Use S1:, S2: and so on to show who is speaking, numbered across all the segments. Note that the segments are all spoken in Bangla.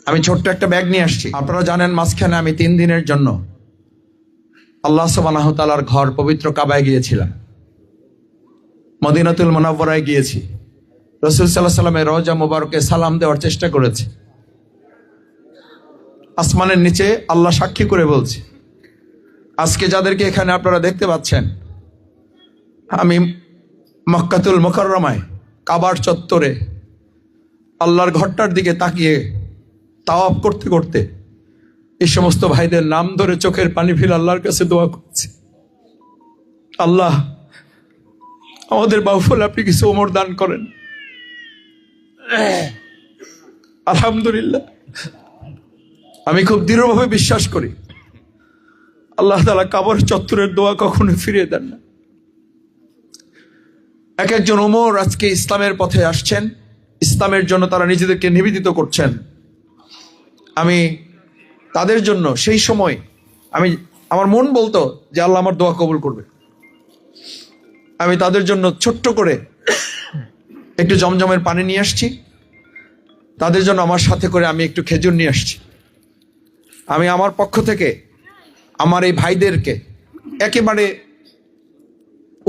S1: আমি ছোট্ট একটা ব্যাগ নিয়ে আসছি। আপনারা জানেন মাঝখানে আমি 3 দিনের জন্য আল্লাহ সুবহানাহু ওয়া তাআলার ঘর পবিত্র কাবায় গিয়েছিলাম, মদিনাতুল মুনাওয়ারায় গিয়েছি, রাসূল সাল্লাল্লাহু আলাইহি ওয়াসাল্লামের রওজা মুবারকে সালাম দেওয়ার চেষ্টা করেছি। আসমানের নিচে আল্লাহ সাক্ষী করে বলছে, আজকে যাদেরকে এখানে আপনারা দেখতে পাচ্ছেন, আমি মক্কাতুল মুকাররমায় কাবার চত্বরে আল্লাহর ঘরটার দিকে তাকিয়ে তাওয়াফ করতে করতে এই সমস্ত ভাইদের নাম ধরে চোখের পানি ফেলে আল্লাহর কাছে দোয়া করছি, আল্লাহ আমাদের বাউফল আপনি কিছু ওমর দান করেন। আলহামদুলিল্লাহ, আমি খুব দৃঢ়ভাবে বিশ্বাস করি আল্লাহ তাআলা কাবার চত্বরের দোয়া কখনো ফিরিয়ে দেন না। এক একজন ওমর আজকে ইসলামের পথে আসছেন, ইসলামের জন্য তারা নিজেদেরকে নিবেদিত করছেন। আমি তাদের জন্য সেই সময় আমার মন বলতো যে আল্লাহ আমার দোয়া কবুল করবে। আমি তাদের জন্য ছোট্ট করে একটু জমজমের পানি নিয়ে আসছি, তাদের জন্য আমার সাথে করে আমি একটু খেজুর নিয়ে আসছি। আমি আমার পক্ষ থেকে আমার এই ভাইদেরকে একেবারে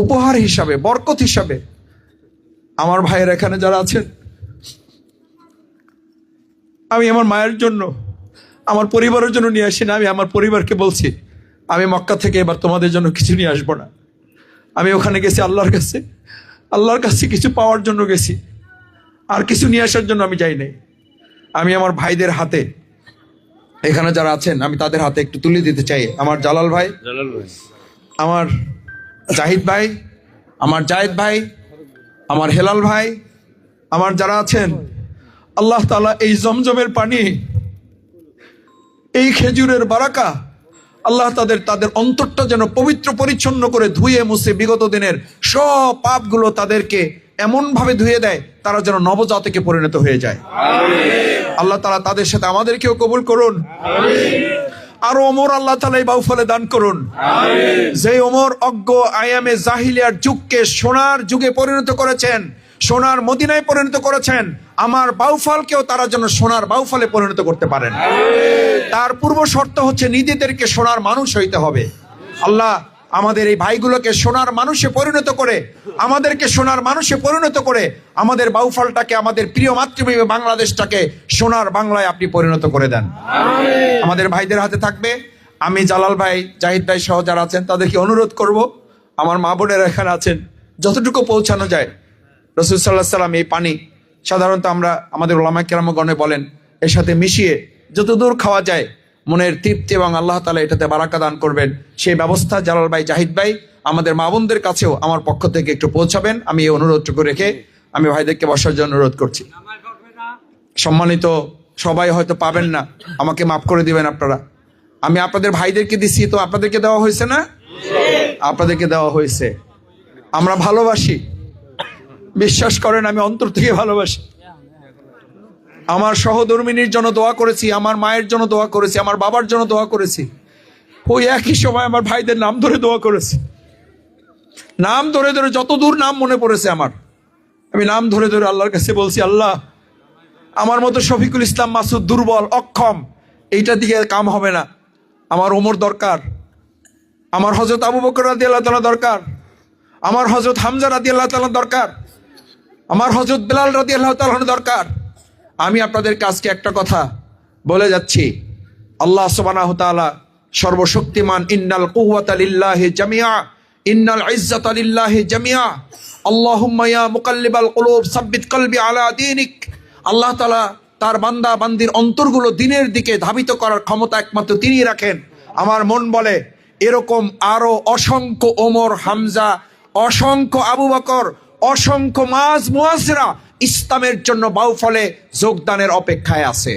S1: উপহার হিসাবে, বরকত হিসাবে, আমার ভাইয়ের এখানে যারা আছেন, আমি আমার মায়ের জন্য, আমার পরিবারের জন্য নিয়ে আসি না। আমি আমার পরিবারকে বলছি, আমি মক্কা থেকে এবার তোমাদের জন্য কিছু নিয়ে আসবো না। আমি ওখানে গেছি আল্লাহর কাছে কিছু পাওয়ার জন্য গেছি, আর কিছু নিয়ে আসার জন্য আমি যাই নাই। আমি আমার ভাইদের হাতে, এখানে যারা আছেন, আমি তাদের হাতে একটু তুলে দিতে চাই। আমার জালাল ভাই, আমার জাহিদ ভাই, আমার জায়েদ ভাই, আমার হেলাল ভাই, আমার যারা আছেন, আল্লাহ তাআলা এই জমজমের পানি, এই খেজুরের বারাকা, আল্লাহ তাদের অন্তরটা যেন পবিত্র পরিচ্ছন্ন করে ধুয়ে মুছে বিগত দিনের সব পাপগুলো তাদেরকে এমন ভাবে ধুয়ে দেয়, তারা যেন নবজাতকে পরিণত হয়ে যায়। আল্লাহ তাআলা তাদের সাথে আমাদেরকেও কবুল করুন। আরো ওমর আল্লাহ তাআলা এই বাউফলে দান করুন, যে ওমর অজ্ঞ আয়ামে জাহিলিয়ার যুগকে সোনার যুগে পরিণত করেছেন, সোনার মদিনায় পরিণত করেছেন। আমার বাউফলকেও তারা যেন সোনার বাউফলে পরিণত করতে পারেন। তার পূর্ব শর্ত হচ্ছে নিজেদেরকে সোনার মানুষ হইতে হবে। আল্লাহ আমাদের এই ভাইগুলোকে সোনার মানুষে পরিণত করে, আমাদেরকে সোনার মানুষে পরিণত করে, আমাদের বাউফলটাকে, আমাদের প্রিয় মাতৃভূমি বাংলাদেশটাকে সোনার বাংলায় আপনি পরিণত করে দেন। আমাদের ভাইদের হাতে থাকবে। আমি জালাল ভাই, জাহিদ ভাই সহ যারা আছেন, তাদেরকে অনুরোধ করব, আমার মা বোনেরা এখানে আছেন, যতটুকু পৌঁছানো যায়। রাসূল সাল্লাল্লাহু আলাইহি ওয়াসাল্লাম এই পানি সাধারণত আমরা আমাদের উলামা কেরামগণে বলেন, এর সাথে মিশিয়ে যতদূর খাওয়া যায় মনের তৃপ্তি এবং আল্লাহ তাআলা এটাতে বারাকা দান করবেন, সেই ব্যবস্থা জালাল ভাই, জাহিদ ভাই, আমাদের মা বোনদের কাছেও আমার পক্ষ থেকে একটু পৌঁছাবেন। আমি এই অনুরোধটুকু রেখে আমি ভাইদেরকে বসার জন্য অনুরোধ করছি। সম্মানিত সবাই হয়তো পাবেন না, আমাকে মাফ করে দিবেন আপনারা। আমি আপনাদের ভাইদেরকে দিছি, তো আপনাদেরকে দেওয়া হয়েছে না? আপনাদেরকে দেওয়া হয়েছে। আমরা ভালোবাসি, বিশ্বাস করেন, আমি অন্তর থেকে ভালোবাসি। আমার সহধর্মিনীর জন্য দোয়া করেছি, আমার মায়ের জন্য দোয়া করেছি, আমার বাবার জন্য দোয়া করেছি। ওই একই সময় আমার ভাইদের নাম ধরে দোয়া করেছি, নাম ধরে ধরে যতদূর নাম মনে পড়েছে আমার, আমি নাম ধরে ধরে আল্লাহর কাছে বলছি, আল্লাহ আমার মতো শফিকুল ইসলাম মাসুদ দুর্বল, অক্ষম, এইটা দিকে কাম হবে না। আমার ওমর দরকার, আমার হযরত আবু বকর রাদিয়াল্লাহু তাআলা দরকার, আমার হযরত হামজা রাদিয়াল্লাহু তাআলা দরকার, আমার হযরত বেলাল রাদিয়াল্লাহু তাআলা দরকার। আমি আপনাদের কাছে একটা কথা বলে যাচ্ছি, আল্লাহ সুবহানাহু ওয়া তাআলা সর্বশক্তিমান। ইন্নাল কুওয়াতা লিল্লাহি জামিআ, ইন্নাল ইজ্জাতা লিল্লাহি জামিআ, আল্লাহুম্মা ইয়া মুকাল্লিবাল কুলুব সাব্বিত কলবি আলা দীনিক। আল্লাহ তাআলা তার বান্দা বান্দির অন্তরগুলো দিনের দিকে ধাবিত করার ক্ষমতা একমাত্র তিনিই রাখেন। আমার মন বলে এরকম আরো অসংখ্য ওমর, হামজা, অসংখ্য আবু বকর, অসংখ্য মুয়াজ্জিরা ইসলামের জন্য বাউফলে যোগদানের অপেক্ষায় আছে।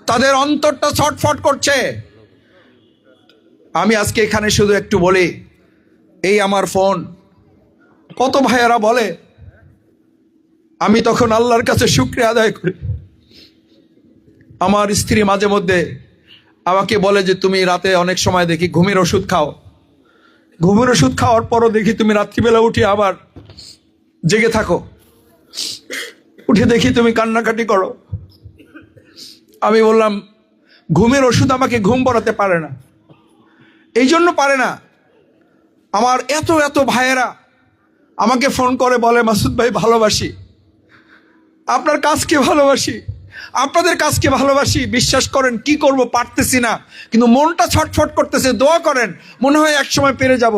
S1: তাদের অন্তরটা ছটফট করছে। আমি আজকে এখানে শুধু একটু বলি, এই আমার ফোন, কত ভাইয়েরা বলে, আমি তখন আল্লাহর কাছে শুকরিয়া আদায় করি। আমার স্ত্রী মাঝে মধ্যে আমাকে বলে যে তুমি রাতে অনেক সময় দেখি ঘুমের ওষুধ খাও, ঘুমের ওষুধ খাওয়ার পরও দেখি তুমি রাত্রিবেলা উঠে আবার জেগে থাকো। উঠে দেখি তুমি কান্নাকাটি করো। আমি বললাম, ঘুমের ওষুধ আমাকে ঘুম পড়াতে পারে না। এই জন্য পারে না, আমার এত এত ভাইয়েরা আমাকে ফোন করে বলে, মাসুদ ভাই ভালোবাসি, আপনার কাজকে ভালোবাসি, আপনাদের কাজকে ভালোবাসি। বিশ্বাস করেন কি করব পারতেছি না, কিন্তু মনটা ছটফট করতেছে। দোয়া করেন, মনে হয় একসময় পেরে যাব।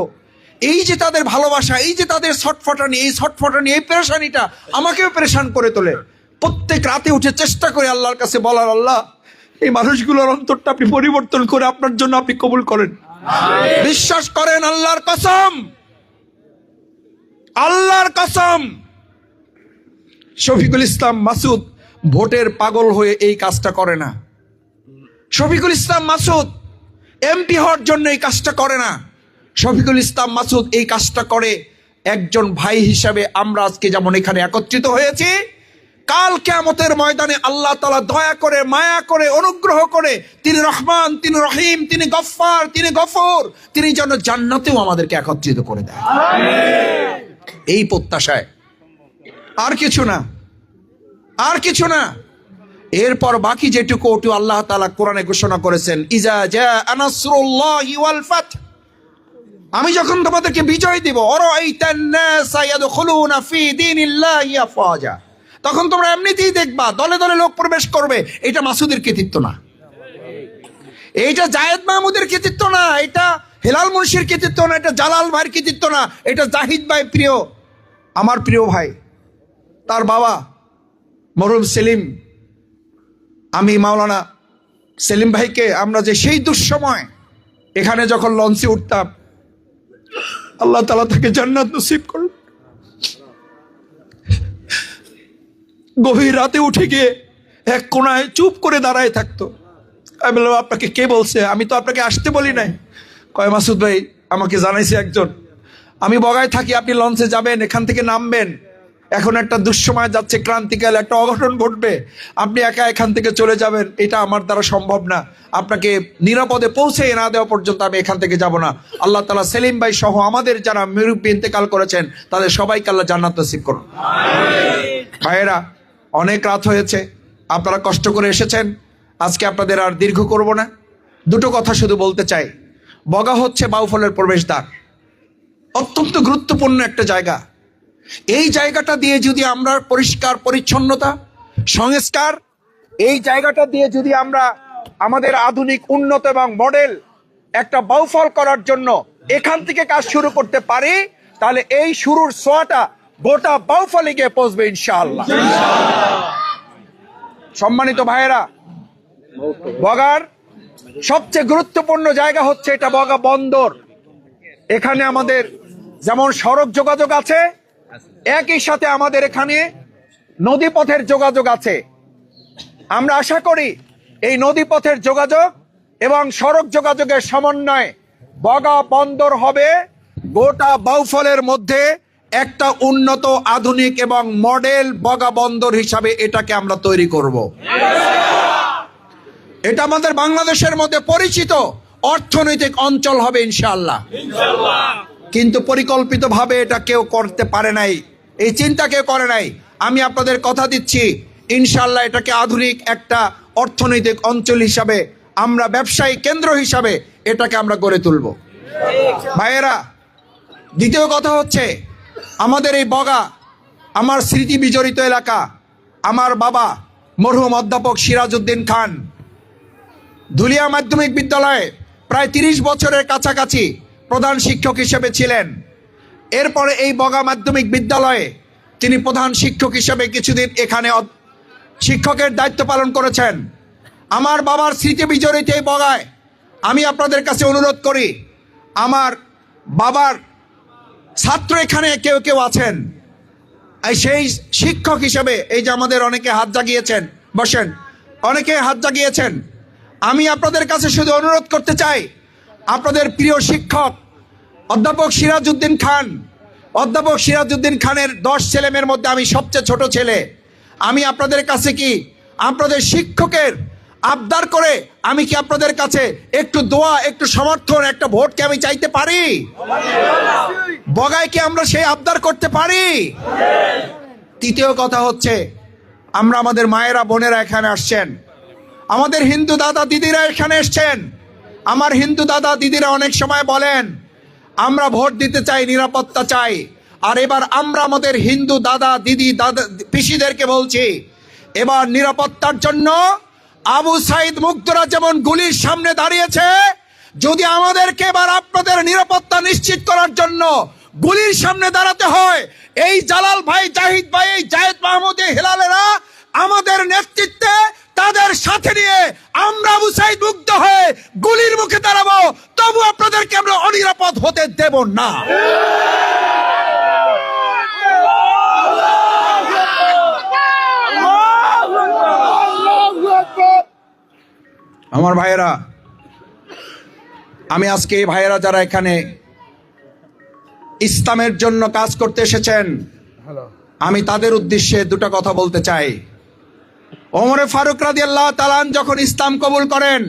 S1: এই যে তাদের ভালোবাসা, এই যে তাদের ছটফটানি, এই ছটফটানি, এই পেরেশানিটা আমাকেও পেরেশান করে তোলে। প্রত্যেক রাতে উঠে চেষ্টা করে আল্লাহর কাছে বলার, আল্লাহ এই মানুষগুলোর অন্তরটা আপনি পরিবর্তন করে আপনার জন্য আপনি কবুল করেন। বিশ্বাস করেন, আল্লাহর কসম, আল্লাহর কসম, শফিকুল ইসলাম মাসুদ ভোটের পাগল হয়ে এই কাজটা করে না। শফিকুল ইসলাম মাসুদ এমপি হওয়ার জন্য এই কাজটা করে না। শফিকুল ইসলাম মাসুদ এই কাজটা করে একজন ভাই হিসাবে। আমরা আজকে যেমন এখানে একত্রিত হয়েছি, কাল কিয়ামতের ময়দানে আল্লাহ তাআলা দয়া করে, মায়া করে, অনুগ্রহ করে, তিনি রহমান, তিনি রহিম, তিনি গফফার, তিনি গফুর, তিনি যেন জান্নাতেও আমাদেরকে একত্রিত করে দেয়, এই প্রত্যাশায়। আর কিছু না, আর কিছু না। এরপর বাকি যেটুকু, ওটু আল্লাহ তাআলা কোরআনে ঘোষণা করেছেন, ইজা জাআ নাসরুল্লাহি ওয়াল ফাত, আমি যখন তোমাদেরকে বিজয় দিব, আরাআইতান নাসা ইয়াদখুলুনা ফি দীনিল্লাহি আফওয়াজা, তখন তোমরা এমনিতেই দেখবা দলে দলে লোক প্রবেশ করবে। এটা মাসুদের কৃতিত্ব না, এইটা জায়েদ মাহমুদের কৃতিত্ব না, এটা হেলাল মুন্সির কৃতিত্ব না, এটা জালাল ভাইয়ের কৃতিত্ব না, এটা জাহিদ ভাই, প্রিয় আমার প্রিয় ভাই, তার বাবা মরহুম সেলিম, আমি মাওলানা সেলিম ভাইকে আমরা যে সেই দুঃসময় এখানে যখন লঞ্চে উঠতাম, আল্লাহ তাআলা তাকে জান্নাত নসিব করুন। গভীর রাতে উঠে গিয়ে এক কোনায় চুপ করে দাঁড়ায় থাকতো। আমি বললাম, আপনাকে কে বলছে? আমি তো আপনাকে আসতে বলি নাই। কয়, মাসুদ ভাই আমাকে জানাইছে একজন, আমি বগায় থাকি, আপনি লঞ্চে যাবেন, এখান থেকে নামবেন, এখন একটা দুঃসময় যাচ্ছে, ক্রান্তিকাল, একটা অঘটন ঘটবে, আপনি একা এখান থেকে চলে যাবেন, এটা আমার দ্বারা সম্ভব না, আপনাকে নিরাপদে পৌঁছে না দেওয়া পর্যন্ত আমি এখান থেকে যাব না। আল্লাহ তাআলা সেলিম ভাই সহ আমাদের যারা মুরব্বি ইন্তেকাল করেছেন তাদের সবাইকে আল্লাহ জান্নাত নসিব করুন। ভাইয়েরা, অনেক রাত হয়েছে, আপনারা কষ্ট করে এসেছেন, আজকে আপনাদের আর দীর্ঘ করব না। দুটো কথা শুধু বলতে চাই। বগা হচ্ছে বাউফলের প্রবেশদ্বার, অত্যন্ত গুরুত্বপূর্ণ একটা জায়গা। এই জায়গাটা দিয়ে যদি আমরা পরিষ্কার পরিচ্ছন্নতা, সংস্কার, এই জায়গাটা দিয়ে যদি আমরা আমাদের আধুনিক, উন্নত এবং মডেল একটা বাউফল করার জন্য এখান থেকে কাজ শুরু করতে পারি, তাহলে এই শুরুর ছোঁয়াটা গোটা বাউফলে গিয়ে পৌঁছবে ইনশাআল্লাহ। সম্মানিত ভাইয়েরা, বগার সবচেয়ে গুরুত্বপূর্ণ জায়গা হচ্ছে এটা বগা বন্দর। এখানে আমাদের যেমন সড়ক যোগাযোগ আছে, একই সাথে আমাদের এখানে নদীপথের যোগাযোগ আছে। আমরা আশা করি এই নদীপথের যোগাযোগ এবং সড়ক যোগাযোগের সমন্বয়ে বগা বন্দর হবে গোটা বাউফলের মধ্যে একটা উন্নত, আধুনিক এবং মডেল বগা বন্দর হিসাবে এটাকে আমরা তৈরি করব। এটা আমাদের বাংলাদেশের মধ্যে পরিচিত অর্থনৈতিক অঞ্চল হবে ইনশাআল্লাহ। কিন্তু পরিকল্পিতভাবে এটা কেউ করতে পারে নাই, এই চিন্তা কেউ করে নাই। আমি আপনাদের কথা দিচ্ছি, ইনশাআল্লাহ এটাকে আধুনিক একটা অর্থনৈতিক অঞ্চল হিসাবে, আমরা ব্যবসায়িক কেন্দ্র হিসাবে এটাকে আমরা গড়ে তুলব। ভাইয়েরা, দ্বিতীয় কথা হচ্ছে, আমাদের এই বগা আমার স্মৃতি বিজড়িত এলাকা। আমার বাবা মরহুম অধ্যাপক সিরাজউদ্দিন খান ধুলিয়া মাধ্যমিক বিদ্যালয়ে প্রায় 30 বছরের কাছাকাছি প্রধান শিক্ষক হিসেবে ছিলেন। এরপরে এই বগা মাধ্যমিক বিদ্যালয়ে তিনি প্রধান শিক্ষক হিসেবে কিছুদিন এখানে শিক্ষকের দায়িত্ব পালন করেছেন। আমার বাবার স্মৃতি বিজড়িত এই বগায় আমি আপনাদের কাছে অনুরোধ করি, আমার বাবার ছাত্র এখানে কেউ কেউ আছেন, সেই শিক্ষক হিসেবে এই যে আমাদের অনেকে হাত জাগিয়েছেন, বসেন, অনেকে হাত জাগিয়েছেন। আমি আপনাদের কাছে শুধু অনুরোধ করতে চাই, আপনাদের প্রিয় শিক্ষক অধ্যাপক সিরাজউদ্দিন খান, অধ্যাপক সিরাজউদ্দিন খানের 10 ছেলেমেয়ের মধ্যে আমি সবচেয়ে ছোট ছেলে। আমি আপনাদের কাছে কি আপনাদের শিক্ষকের আবদার করে আমি কি আপনাদের কাছে একটু দোয়া, একটু সমর্থন, একটা ভোট কি আমি চাইতে পারি? বগায় কি আমরা সেই আবদার করতে পারি? তৃতীয় কথা হচ্ছে, আমরা আমাদের মায়েরা বোনেরা এখানে আসছেন, আমাদের হিন্দু দাদা দিদিরা এখানে এসছেন। আমার হিন্দু দাদা দিদিরা অনেক সময় বলেন আমরা ভোট দিতে চাই, নিরাপত্তা চাই। আর এবার আমরা আমাদের হিন্দু দাদা দিদি দাদা পিসিদেরকে বলছি, এবার নিরাপত্তার জন্য আবু সাইদ মুগ্ধরা যেমন গুলির সামনে দাঁড়িয়েছে, যদি আমাদেরকে এবার আপনাদের নিরাপত্তা নিশ্চিত করার জন্য গুলির সামনে দাঁড়াতে হয়, এই জালাল ভাই, জাহিদ ভাই, এই জায়েদ মাহমুদ, এই হেলালেরা আমাদের নেতৃত্বে তাদের সাথে নিয়ে আমরা আবু সাইদ মুগ্ধ হয়ে গুলির মুখে দাঁড়াবো, তবু আপনাদেরকে আমরা অনিরাপদ হতে দেব না। আমার ভাইয়েরা, আমি আজকে এই ভাইয়েরা যারা এখানে ইসলামের জন্য কাজ করতে এসেছেন, আমি তাদের উদ্দেশ্যে দুটো কথা বলতে চাই। ওমরে ফারুক রাদিয়াল্লাহু তাআলা যখন ইসলাম কবুল করেন,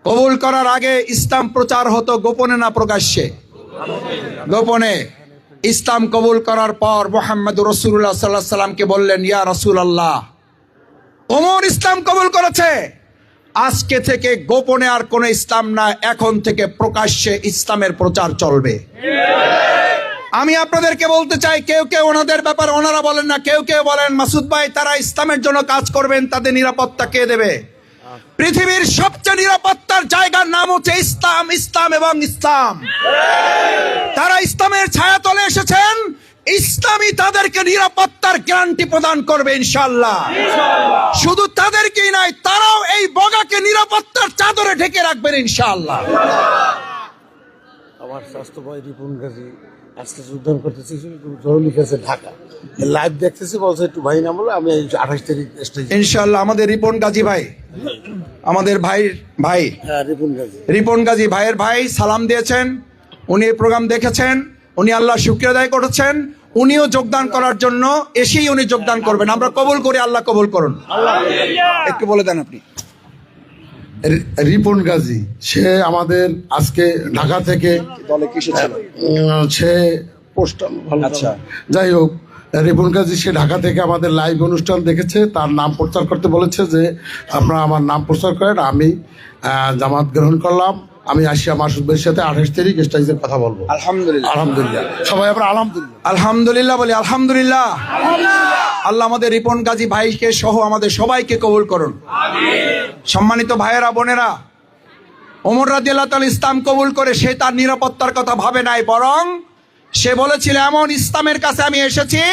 S1: কবুল করার আগে ইসলাম প্রচার হতো গোপনে না প্রকাশ্যে? গোপনে। ইসলাম কবুল করার পর মুহাম্মদুর রাসূলুল্লাহ সাল্লাল্লাহু আলাইহি সাল্লামকে বললেন, ইয়া রাসূলুল্লাহ, ওমর ইসলাম কবুল করেছে, আজকে থেকে গোপনে আর কোনো ইসলাম না, এখন থেকে প্রকাশ্যে ইসলামের প্রচার চলবে। আমি আপনাদেরকে বলতে চাই, কেউ কেউ ওনাদের ব্যাপারে ওনারা বলেন না, কেউ কেউ বলেন মাসুদ ভাই তারা ইসলামের জন্য কাজ করবেন, তাদের নিরাপত্তা কে দেবে? পৃথিবীর সবচেয়ে নিরাপত্তার জায়গার নাম হচ্ছে ইসলাম, ইসলাম এবং ইসলাম। তারা ইসলামের ছায়াতলে এসেছেন, ইসলামই তাদেরকে নিরাপত্তার গ্যারান্টি প্রদান করবে ইনশাআল্লাহ। শুধু তাদেরকেই নয়, তারাও এই বগাকে নিরাপত্তার চাদরে ঢেকে রাখবেন ইনশাআল্লাহ।
S2: আমার স্বাস্থ্য ভাই রিপন গাজী আজকে যোগদান করতেছি, জরুরি লিখেছে ঢাকা, লাইভ দেখতেছি, বলছে একটু ভাই না বলে আমি 28 তারিখ
S1: ইনশাআল্লাহ। আমাদের রিপন গাজী ভাই, আমাদের ভাই
S2: হ্যাঁ রিপন গাজী,
S1: রিপন গাজী ভাইয়ের ভাই সালাম দিয়েছেন, উনি এই প্রোগ্রাম দেখেছেন, উনি আল্লাহ শুকরিয়া আদায় করেছেন, উনিও যোগদান করার জন্য এসেই উনি যোগদান করবেন। আমরা কবুল করি, আল্লাহ কবুল করুন। একটু বলে দেন আপনি।
S2: রিপন গাজী সে আমাদের আজকে ঢাকা থেকে
S1: দলে কিসে ছিল?
S2: সে পোস্টাল ভালো।
S1: আচ্ছা,
S2: যাই হোক, রিপন গাজী সে ঢাকা থেকে আমাদের লাইভ অনুষ্ঠান দেখেছে, তার নাম প্রচার করতে বলেছে যে আপনারা আমার নাম প্রচার করেন। আমি জামাত গ্রহণ করলাম, আমি আসিয়া মাসুদ ভাইয়ের সাথে 28 তারিখ স্টেজে কথা বলবো।
S1: আলহামদুলিল্লাহ,
S2: আলহামদুলিল্লাহ, সবাই আমরা আলহামদুলিল্লাহ,
S1: আলহামদুলিল্লাহ বলি। আলহামদুলিল্লাহ। আল্লাহ আমাদের রিপন গাজী ভাইকে সহ আমাদের সবাইকে কবুল করুন। সম্মানিত ভাইয়েরা বোনেরা, ওমর রাদিয়াল্লাহু তাআলা ইসলাম কবুল করে সে তার নিরাপত্তার কথা ভাবে নাই, বরং সে বলেছিল এমন ইসলামের কাছে আমি এসেছি,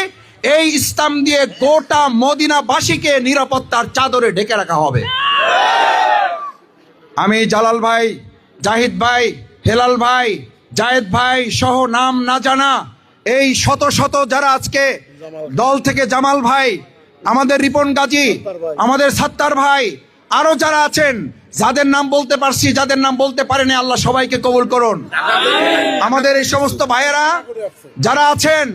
S1: এই ইসলাম দিয়ে গোটা মদিনাবাসীকে নিরাপত্তার চাদরে ঢেকে রাখা হবে। আমি জালাল ভাই, জাহিদ ভাই, হেলাল ভাই, জায়েদ ভাই সহ নাম না জানা এই শত শত যারা আজকে দল থেকে, জামাল ভাই, আমাদের রিপন গাজী, আমাদের সাত্তার ভাই, আরো যারা আছেন, যাদের নাম বলতে পারছি, যাদের নাম বলতে পারেনি, আল্লাহ সবাইকে কবুল করুন। আমাদের এই সমস্ত ভাইয়েরা যারা আছেন,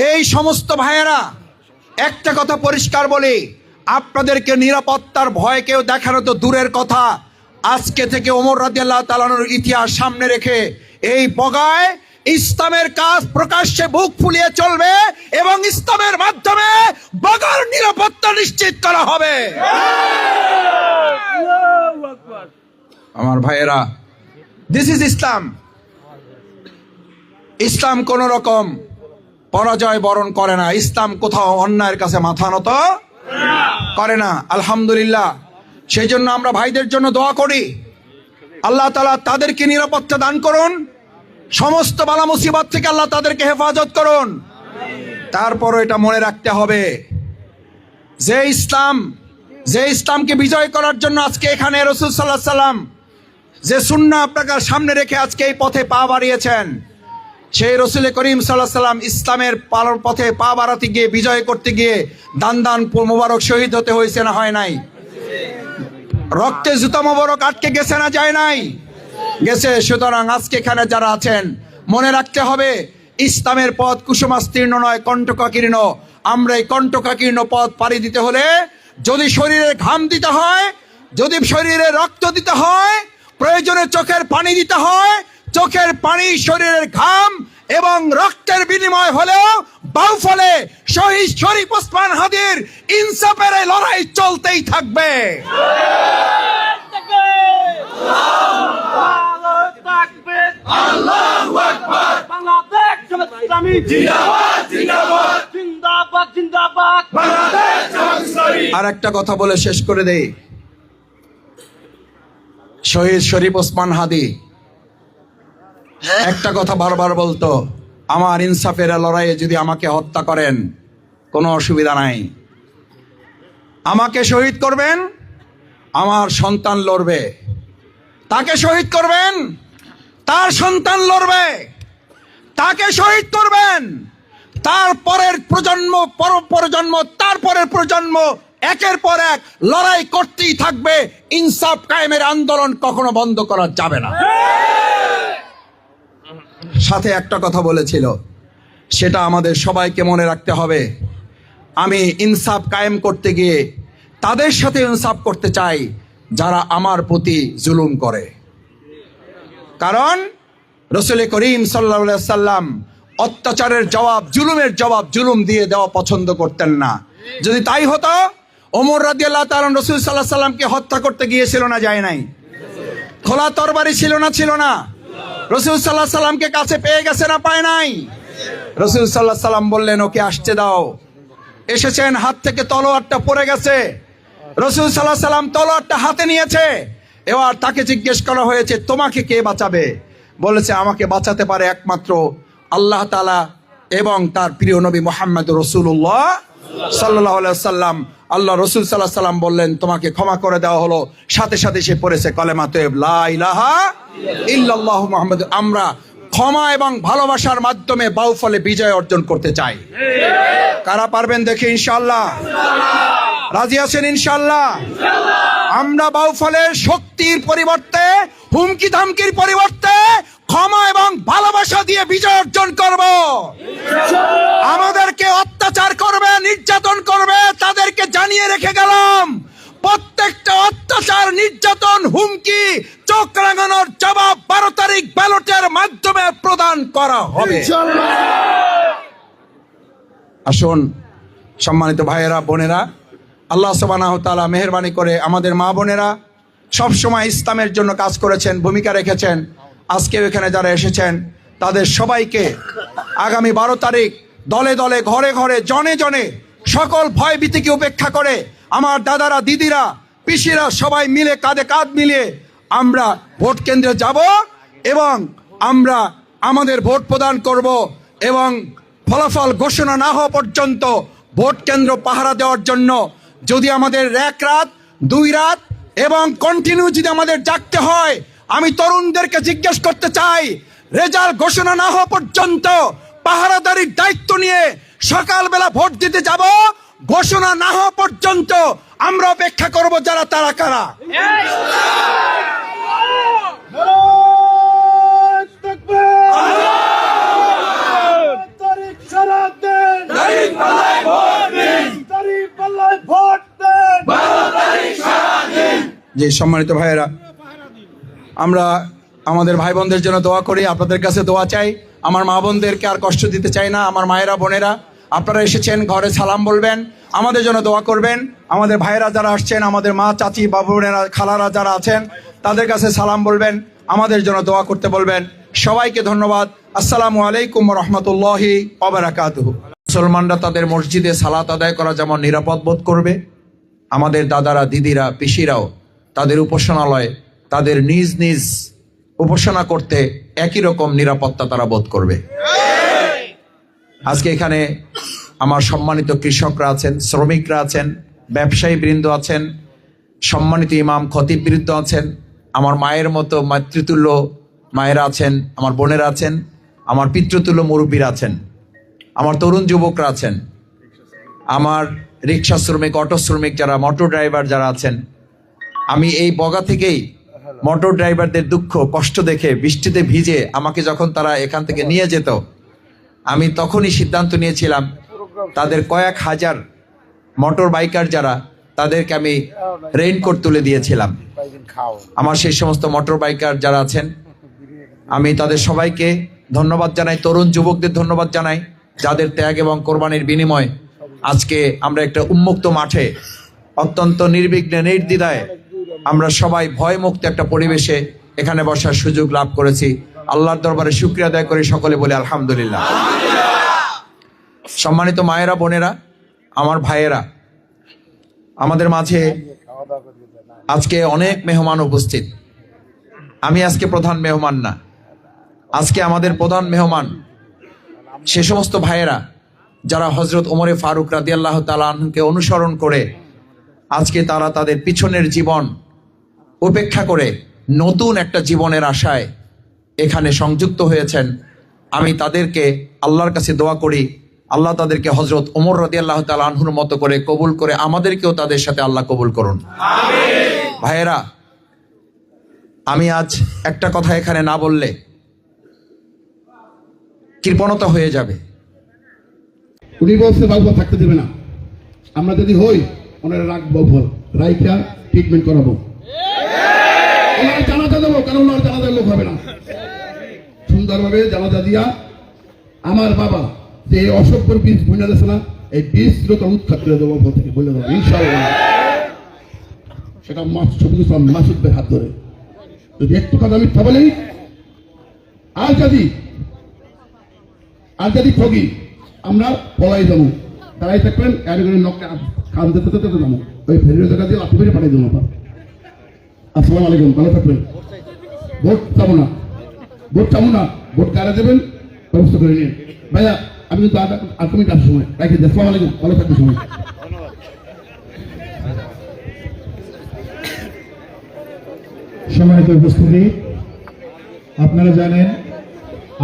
S1: এই সমস্ত ভাইয়েরা একটা কথা পরিষ্কার বলি, আপনাদেরকে নিরাপত্তার ভয় কেউ দেখানো তো দূরের কথা, আজকে থেকে ওমর রাদিয়াল্লাহু তাআলার ইতিহাস সামনে রেখে এই বগায় ইসলামের কাজ প্রকাশ্যে বুক ফুলিয়ে চলবে এবং ইসলামের মাধ্যমে বগার নিরাপত্তা নিশ্চিত করা হবে। আমার ভাইয়েরা, দিস ইজ ইসলাম। ইসলাম কোন রকম পরাজয় বরণ করে না, ইসলাম কোথাও অন্যায়ের কাছে মাথা নত করে না। আলহামদুলিল্লাহ, সেই জন্য আমরা ভাইদের জন্য দোয়া করি, আল্লাহ তাআলা তাদেরকে নিরাপত্তা দান করুন, সমস্ত বালা মুসিবত থেকে আল্লাহ তাদেরকে হেফাজত করুন। তারপরও এটা মনে রাখতে হবে যে ইসলামকে বিজয় করার জন্য আজকে এখানে রাসূল সাল্লাল্লাহু আলাইহি সাল্লাম যে সুন্নাহ আপনার সামনে রেখে আজকে এই পথে পা বাড়িয়েছেন, সেই রাসূল করিম সাল্লাল্লাহু আলাইহি সাল্লাম ইসলামের পথে পা বাড়াতে গিয়ে, বিজয় করতে গিয়ে দান মোবারক শহীদ হতে হয়েছে না হয় নাই? রক্তে জুতা মোবারক আটকে গেছে না যায় নাই? গেছে। সুতরাং আজকে এখানে যারা আছেন, মনে রাখতে হবে ইসলামের পথ কুসুমাস্তীর্ণ নয়, কণ্টকাকীর্ণ। আমরা এই কণ্টকাকীর্ণ পথ পাড়ি দিতে হলে যদি শরীরে ঘাম দিতে হয়, যদি শরীরে রক্ত দিতে হয়, প্রয়োজনে চোখের পানি দিতে হয়, চোখের পানি, শরীরের ঘাম, এবং রক্তের বিনিময় হলেও বাউফলে শহীদ শরীফ ওসমান হাদির ইনসাফের এই লড়াই চলতেই থাকবে।
S3: আল্লাহু আকবার। বাংলাদেশ জামাত ইসলামী জিন্দাবাদ জিন্দাবাদ জিন্দাবাদ জিন্দাবাদ বাংলাদেশ জামাত ইসলামী।
S1: আর একটা কথা বলে শেষ করে দেই, শহীদ শরীফ ওসমান হাদি একটা কথা বারবার বলতো, আমার ইনসাফের লড়াইয়ে যদি আমাকে হত্যা করেন কোনো অসুবিধা নাই, আমাকে শহীদ করবেন, আমার সন্তান লড়বে। তাকে শহীদ করবেন, তার সন্তান লড়বে। তাকে শহীদ করবেন, তার পরের প্রজন্ম, প্রজন্ম, তারপরের প্রজন্ম একের পর এক লড়াই করতেই থাকবে। ইনসাফ কায়েমের আন্দোলন কখনো বন্ধ করা যাবে না। সাথে একটা কথা বলেছিল, সেটা আমাদের সবাইকে মনে রাখতে হবে। আমি ইনসাফ কায়েম করতে গিয়ে তাদের সাথে ইনসাফ করতে চাই যারা আমার প্রতি জুলুম করে। কারণ রাসূল করিম সাল্লাল্লাহু আলাইহি সাল্লাম অত্যাচারের জবাব, জুলুমের জবাব জুলুম দিয়ে দেওয়া পছন্দ করতেন না। যদি তাই হতো, ওমর রাদিয়াল্লাহু তাআলা রাসূল সাল্লাল্লাহু আলাইহি সাল্লামকে হত্যা করতে গিয়েছিল না, যায় নাই? খোলা তরবারি ছিল না, ছিল না? রাসূল সাল্লাল্লাহু আলাইহি সাল্লামকে কাছে পেয়ে গেছে না, পায় নাই? রাসূল সাল্লাল্লাহু আলাইহি সাল্লাম বললেন, ওকে আসতে দাও। এসেছেন, হাত থেকে তলোয়ারটা পড়ে গেছে। রাসূল সাল্লাল্লাহু আলাইহি সাল্লাম তলোয়ারটা হাতে নিয়েছে। এবার তাকে জিজ্ঞেস করা হয়েছে, তোমাকে কে বাঁচাবে? বলেছে, আমাকে বাঁচাতে পারে একমাত্র আল্লাহ তাআলা এবং তার প্রিয় নবী মুহাম্মদ রাসূলুল্লাহ সাল্লাল্লাহু আলাইহি ওয়াসাল্লাম। আল্লাহ রাসূল সাল্লাল্লাহু আলাইহি ওয়াসাল্লাম বললেন, তোমাকে ক্ষমা করে দেওয়া হলো। সাথে সাথে সে পড়েছে কালেমা তয়্যিব, লা ইলাহা ইল্লাল্লাহ মুহাম্মদ। আমরা ক্ষমা এবং ভালোবাসার মাধ্যমে বাউফলে বিজয় অর্জন করতে চাই। কারা পারবেন দেখে ইনশাআল্লাহ? রাজি আছেন ইনশাআল্লাহ? আমরা বাউফলের শক্তির পরিবর্তে, হুমকি ধামকির পরিবর্তে ক্ষমা এবং ভালোবাসা দিয়ে বিজয় অর্জন করব। আমাদেরকে অত্যাচার করবে, নির্যাতন করবে, তাদেরকে জানিয়ে রেখে গেলাম, প্রত্যেকটা অত্যাচার, নির্যাতন, হুমকি, চোখ রাঙানোর জবাব 12 তারিখ ব্যালটের মাধ্যমে প্রদান করা হবে। আসুন সম্মানিত ভাইয়েরা, বোনেরা, আল্লাহ সুবহানাহু ওয়া তাআলা মেহেরবানি করে আমাদের মা বোনেরা সব সময় ইসলামের জন্য কাজ করেছেন, ভূমিকা রেখেছেন। আজকেও এখানে যারা এসেছেন তাদের সবাইকে আগামী 12 তারিখ দলে দলে, ঘরে ঘরে, জনে জনে, সকল ভয় ভীতিকে উপেক্ষা করে আমার দাদারা, দিদিরা, পিসিরা সবাই মিলে কাঁধে কাঁধ মিলিয়ে আমরা ভোট কেন্দ্রে যাব এবং আমরা আমাদের ভোট প্রদান করব এবং ফলাফল ঘোষণা না হওয়া পর্যন্ত ভোট কেন্দ্র পাহারা দেওয়ার জন্য যদি আমাদের 1 রাত 2 রাত এবং কন্টিনিউ যদি আমাদের জাগতে হয়, আমি তরুণদেরকে জিজ্ঞেস করতে চাই, রেজাল্ট ঘোষণা না হওয়া পর্যন্ত পাহারাদারির দায়িত্ব নিয়ে সকালবেলা ভোট দিতে যাব। ঘোষণা না হওয়া পর্যন্ত আমরা অপেক্ষা করব। যারা তারা কারা? যে সম্মানিত ভাইয়েরা, আমরা আমাদের ভাই বোনদের জন্য দোয়া করি, আপনাদের কাছে দোয়া চাই। আমার মা বোনদেরকে আর কষ্ট দিতে চাই না। আমার মায়েরা, বোনেরা, আপনারা এসেছেন, ঘরে সালাম বলবেন, আমাদের জন্য দোয়া করবেন। আমাদের ভাইয়েরা যারা আসছেন, আমাদের মা, চাচি, বাবু, বোনেরা, খালারা যারা আছেন, তাদের কাছে সালাম বলবেন, আমাদের জন্য দোয়া করতে বলবেন। সবাইকে ধন্যবাদ। আসসালামু আলাইকুম ওয়া রাহমাতুল্লাহি ওয়া বারাকাতুহু। মুসলমানরা তাদের মসজিদে সালাত আদায় করা যেমন নিরাপদ বোধ করবে, আমাদের দাদারা, দিদিরা, পিসিরাও তাদের উপাসনালয়, তাদের নিজ নিজ উপাসনা করতে একই রকম নিরাপত্তা তারা বোধ করবে। আজকে এখানে আমার সম্মানিত কৃষকরা আছেন, শ্রমিকরা আছেন, ব্যবসায়ী বৃন্দ আছেন, সম্মানিত ইমাম খতিব বৃন্দ আছেন, আমার মায়ের মতো মাতৃতুল্য মায়েরা আছেন, আমার বোনেরা আছেন, আমার পিতৃতুল্য মুরব্বীরা আছেন, আমার তরুণ যুবকরা আছেন, আমার রিক্সা শ্রমিক, অটো শ্রমিক যারা, মোটর ড্রাইভার যারা আছেন। আমি এই বগা থেকেই মোটর ড্রাইভারদের দুঃখ কষ্ট দেখে, বৃষ্টিতে ভিজে আমাকে যখন তারা এখান থেকে নিয়ে যেত, আমি তখনই সিদ্ধান্ত নিয়েছিলাম তাদের কয়েক হাজার মোটর বাইকার যারা, তাদেরকে আমি রেইনকোট তুলে দিয়েছিলাম। আমার সেই সমস্ত মোটর বাইকার যারা আছেন, আমি তাদের সবাইকে ধন্যবাদ জানাই, তরুণ যুবকদের ধন্যবাদ জানাই, যাদের ত্যাগ এবং কোরবানির বিনিময় আজকে আমরা একটা উন্মুক্ত মাঠে অত্যন্ত নির্বিঘ্নে নির্দ্বিধায় আমরা সবাই ভয়মুক্ত একটা পরিবেশে এখানে বসার সুযোগ লাভ করেছি। আল্লাহর দরবারে শুকরিয়া আদায় করে সকলে বলে আলহামদুলিল্লাহ। সম্মানিত মায়েরা, বোনেরা, আমার ভাইয়েরা, আমাদের মাঝে আজকে অনেক মেহমান উপস্থিত। আমি আজকে প্রধান মেহমান না, আজকে আমাদের প্রধান মেহমান সে সমস্ত ভাইয়েরা যারা হযরত ওমরে ফারুক রাদিয়াল্লাহু তাআলা আনহুকে অনুসরণ করে আজকে তারা তাদের পিছনের জীবন উপেক্ষা করে নতুন একটা জীবনের আশায় এখানে সংযুক্ত হয়েছেন। আমি তাদেরকে আল্লাহর কাছে দোয়া করি, আল্লাহ তাদেরকে হযরত ওমর রাদিয়াল্লাহু তাআলা আনহুর মতো করে কবুল করে আমাদেরকেও তাদের সাথে আল্লাহ কবুল করুন। ভাইয়েরা, আমি আজ একটা কথা এখানে না বললে কৃপণতা হয়ে যাবে।
S4: উনি বলছে বাবুয়া থাকতে দেবে না, আমরা যদি হই ওনারা রাখবো, রাইখা ট্রিটমেন্ট করাবো, ওনার জানাজা দেবো, কারণ ওনার জানাজার লোক হবে না। সুন্দরভাবে জানাজা দিয়া আমার বাবা যে অসভ্যর বীজ বুনে দিয়েছে না, এই বীজগুলো তো উৎখাত করে দেবো থেকে বলে দেবো ইনশাআল্লাহ। সেটা মাসুদ ভাইয়ের হাত ধরে যদি একটু কথা মিথ্যা বলি, আর যদি ঠগি আমরা পলাই যাবো, তারাই থাকবেন নকটা খান দিতে যাবো, ওই ফেরির জায়গা দিয়ে লাঠি ফেরে পাঠিয়ে দেবো। আসসালামু আলাইকুম, ভালো থাকবেন। ভোট চাবো না, ভোট কারা দেবেন ব্যবস্থা করে নিন। ভাইয়া আমি কিন্তু আর তুমি কার সময় রাখি দিই। আসসালামু আলাইকুম, ভালো থাকবেন সময়।
S5: সম্মানিত উপস্থিতি, আপনারা জানেন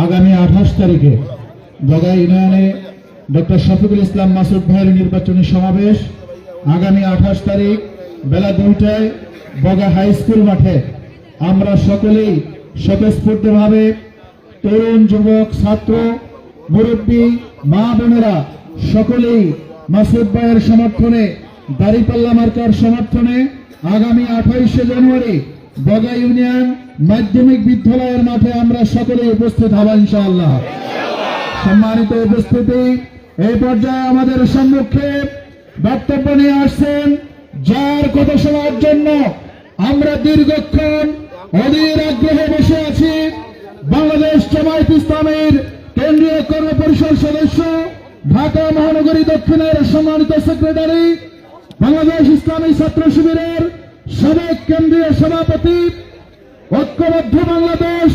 S5: আগামী 28 তারিখে বগা ইউনিয়নে ডক্টর শফিকুল ইসলাম মাসুদ ভাইয়ের নির্বাচনী সমাবেশ। আগামী 28 তারিখ বেলা 2টায় বগা হাই স্কুল মাঠে আমরা সকলেই স্বতঃস্ফূর্তভাবে তরুণ, যুবক, ছাত্র, মুরব্বী, মা বোনেরা সকলেই মাসুদ ভাইয়ের সমর্থনে, দাঁড়িপাল্লা মার্কার সমর্থনে আগামী 28শে জানুয়ারি বগা ইউনিয়ন মাধ্যমিক বিদ্যালয়ের মাঠে আমরা সকলে উপস্থিত হব ইনশাআল্লাহ। সম্মানিত উপস্থিতি, এই পর্যায়ে আমাদের সম্মুখে বক্তব্য নিয়ে আসছেন, যার কথা শোনার জন্য আমরা দীর্ঘক্ষণ অধীর আগ্রহে বসে আছি, বাংলাদেশ জামায়াত ইসলামীর কেন্দ্রীয় কর্মপরিষদ সদস্য, ঢাকা মহানগরী দক্ষিণের সম্মানিত সেক্রেটারি, বাংলাদেশ ইসলামী ছাত্র শিবিরের সাবেক কেন্দ্রীয় সভাপতি, ঐক্যবদ্ধ বাংলাদেশ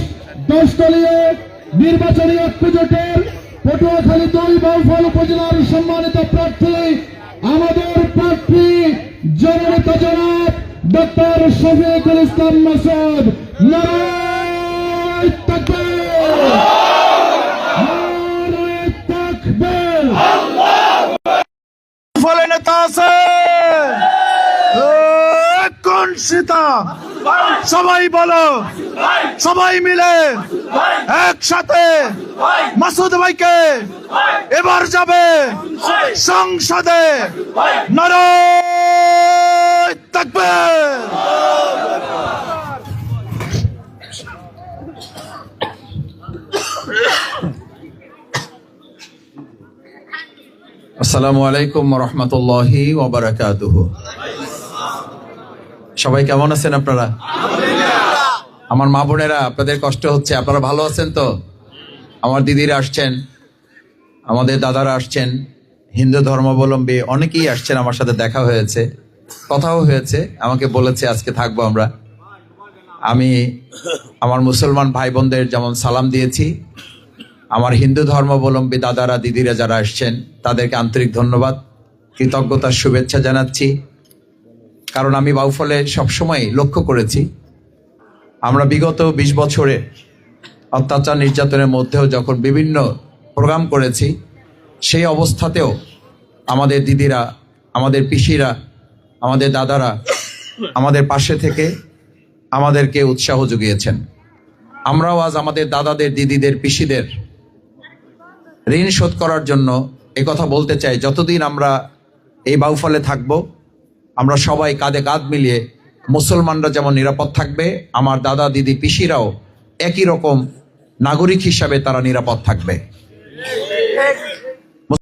S5: 10 দলীয় নির্বাচনী ঐক্য জোটের পটুয়াখালী 2 বাউফল উপজেলার সম্মানিত প্রার্থী, আমাদের প্রার্থী জননেতা জনাব ডক্টর শফিকুল ইসলাম মাসুদ। নারায়ে তাকবীর, নারায়ে তাকবীর।
S1: ফলে নেতা আছে কোন সীতা, সবাই বলো, সবাই মিলে একসাথে মাসুদ ভাইকে এবার যাবে সংসদে। নারায়ে তাকবীর। আসসালামু আলাইকুম ওয়া রাহমাতুল্লাহি ওয়া বারাকাতুহু। সবাই কেমন আছেন আপনারা? আমার মা বোনেরা, আপনাদের কষ্ট হচ্ছে, আপনারা ভালো আছেন তো? আমার দিদিরা আসছেন, আমাদের দাদারা আসছেন, হিন্দু ধর্মাবলম্বী অনেকেই আসছেন, আমার সাথে দেখা হয়েছে, কথাও হয়েছে, আমাকে বলেছে আজকে থাকবো আমরা। আমি আমার মুসলমান ভাই বোনদের যেমন সালাম দিয়েছি, আমার হিন্দু ধর্মাবলম্বী দাদারা, দিদিরা যারা আসছেন তাদেরকে আন্তরিক ধন্যবাদ, কৃতজ্ঞতার শুভেচ্ছা জানাচ্ছি। কারণ আমি বাউফলে সবসময় লক্ষ্য করেছি, আমরা বিগত 20 বছরে অত্যাচার নির্যাতনের মধ্যেও যখন বিভিন্ন প্রোগ্রাম করেছি, সেই অবস্থাতেও আমাদের দিদিরা, আমাদের পিসিরা, আমাদের দাদারা আমাদের পাশে থেকে আমাদেরকে উৎসাহ জুগিয়েছেন। আমরাও আজ আমাদের দাদাদের, দিদিদের, পিসিদের ঋণ শোধ করার জন্য কথা বলতে চাই, যতদিন আমরা এই বাউফলে থাকব, আমরা সবাই কাঁধে কাঁধ মিলিয়ে, মুসলমানরা যেমন নিরাপদ থাকবে, আমার দাদা, দিদি, পিসিরাও একই রকম নাগরিক হিসাবে তারা নিরাপদ থাকবে।